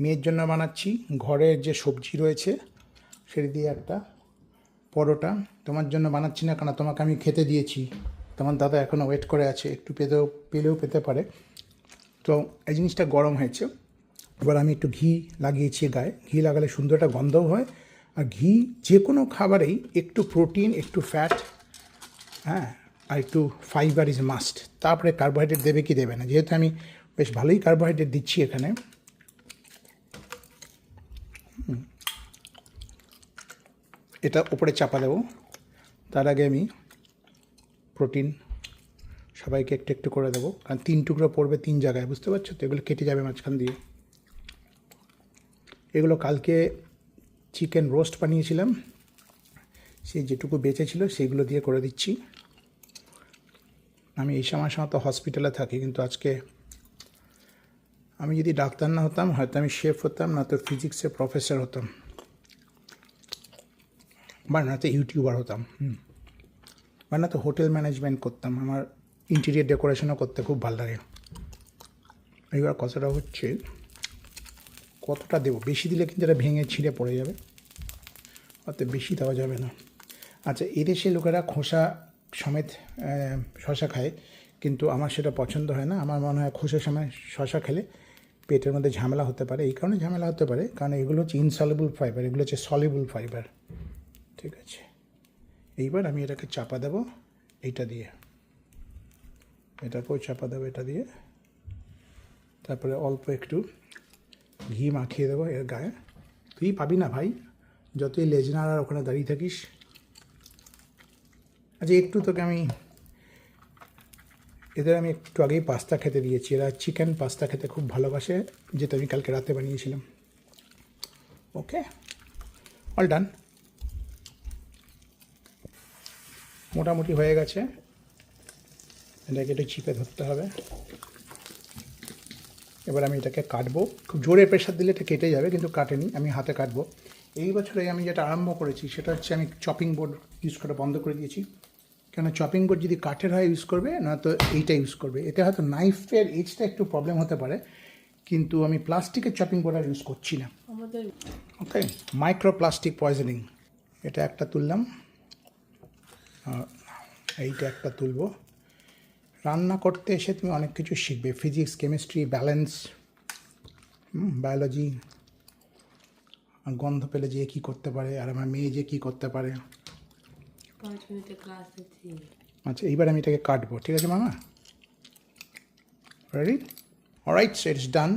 মেয়ের জন্য বানাচ্ছি ঘরের যে সবজি রয়েছে সেটা দিয়ে একটা পরোটা। তোমার জন্য বানাচ্ছি না, কারণ তোমাকে আমি খেতে দিয়েছি, তোমার দাদা এখনও ওয়েট করে আছে, একটু পেলেও পেতে পারে। তো এই জিনিসটা গরম হয়েছে, এবার আমি একটু ঘি লাগিয়েছি গায়ে। ঘি লাগালে সুন্দর একটা গন্ধও হয়। আর ঘি যে কোনো খাবারেই একটু প্রোটিন, একটু ফ্যাট, হ্যাঁ, আর একটু ফাইবার ইজ মাস্ট। তারপরে কার্বোহাইড্রেট দেবে কি দেবে না, যেহেতু আমি বেশ ভালোই কার্বোহাইড্রেট দিচ্ছি এখানে। এটা ওপরে চাপা দেবো, তার আগে আমি প্রোটিন সবাইকে একটু একটু করে দেবো, কারণ 3 টুকরো পড়বে 3 জায়গায়, বুঝতে পারছো তো? এগুলো কেটে যাবে মাঝখান দিয়ে। এগুলো কালকে চিকেন রোস্ট বানিয়েছিলাম, সেই যেটুকু বেঁচে ছিল সেইগুলো দিয়ে করে দিচ্ছি। আমি এই সময় তো হসপিটালে থাকি, কিন্তু আজকে আমি যদি ডাক্তার না হতাম হয়তো আমি শেফ হতাম, না তো ফিজিক্সের প্রফেসর হতাম, বা না তো ইউটিউবার হতাম, বা না তো হোটেল ম্যানেজমেন্ট করতাম। আমার ইন্টেরিয়ার ডেকোরেশনও করতে খুব ভালো লাগে। এইবার কথাটা হচ্ছে কতটা দেবো, বেশি দিলে কিন্তু এটা ভেঙে ছিঁড়ে পড়ে যাবে, অত বেশি দেওয়া যাবে না। আচ্ছা, এদেশে লোকেরা খোসা সমেত শশা খায়, কিন্তু আমার সেটা পছন্দ হয় না। আমার মনে হয় খোসা সমেত শশা খেলে পেটের মধ্যে ঝামেলা হতে পারে। এই কারণে ঝামেলা হতে পারে কারণ এগুলো হচ্ছে ইনসলিবল ফাইবার, এগুলো হচ্ছে সলিবল ফাইবার। ঠিক আছে, এইবার আমি এটাকে চাপা দেবো এইটা দিয়ে, এটাকেও চাপা দেবো এটা দিয়ে, তারপরে অল্প একটু ঘি মাখিয়ে দেবো এর গায়ে। তুই পাবি না ভাই, যতই লেজনার আর ওখানে দাঁড়িয়ে থাকিস। আচ্ছা, একটু তোকে আমি এদের আমি একটু আগেই পাস্তা খেতে দিয়েছি, এরা চিকেন পাস্তা খেতে খুব ভালোবাসে, যেটা আমি কালকে রাতে বানিয়েছিলাম। ওকে, অল ডান, মোটামুটি হয়ে গেছে। এটাকে একটু চিপে ধরতে হবে। এবার আমি এটাকে কাটবো, খুব জোরে প্রেশার দিলে এটা কেটে যাবে, কিন্তু কাটেনি, আমি হাতে কাটবো। এই বছরে আমি যেটা আরম্ভ করেছি সেটা হচ্ছে আমি চপিং বোর্ড ইউজ করা বন্ধ করে দিয়েছি। কেন, চপিং বোর্ড যদি কাঠের হয় ইউজ করবে, না তো এইটা ইউজ করবে। এতে হয়তো নাইফের এজটা একটু প্রবলেম হতে পারে, কিন্তু আমি প্লাস্টিকের চপিং বোর্ড আর ইউজ করছি না। ওকে, মাইক্রো প্লাস্টিক পয়জনিং। এটা একটা তুললাম, এইটা একটা তুলবো। রান্না করতে এসে তুমি অনেক কিছু শিখবে, ফিজিক্স, কেমিস্ট্রি, ব্যালেন্স, বায়োলজি। গন্ধ পেলে যে কী করতে পারে, আর আমার মেয়ে যে কী করতে পারে। 5 মিনিটের ক্লাস আছে। আচ্ছা, এইবার আমি এটাকে কাটবো। ঠিক আছে মামা, ready? Alright, so it's done.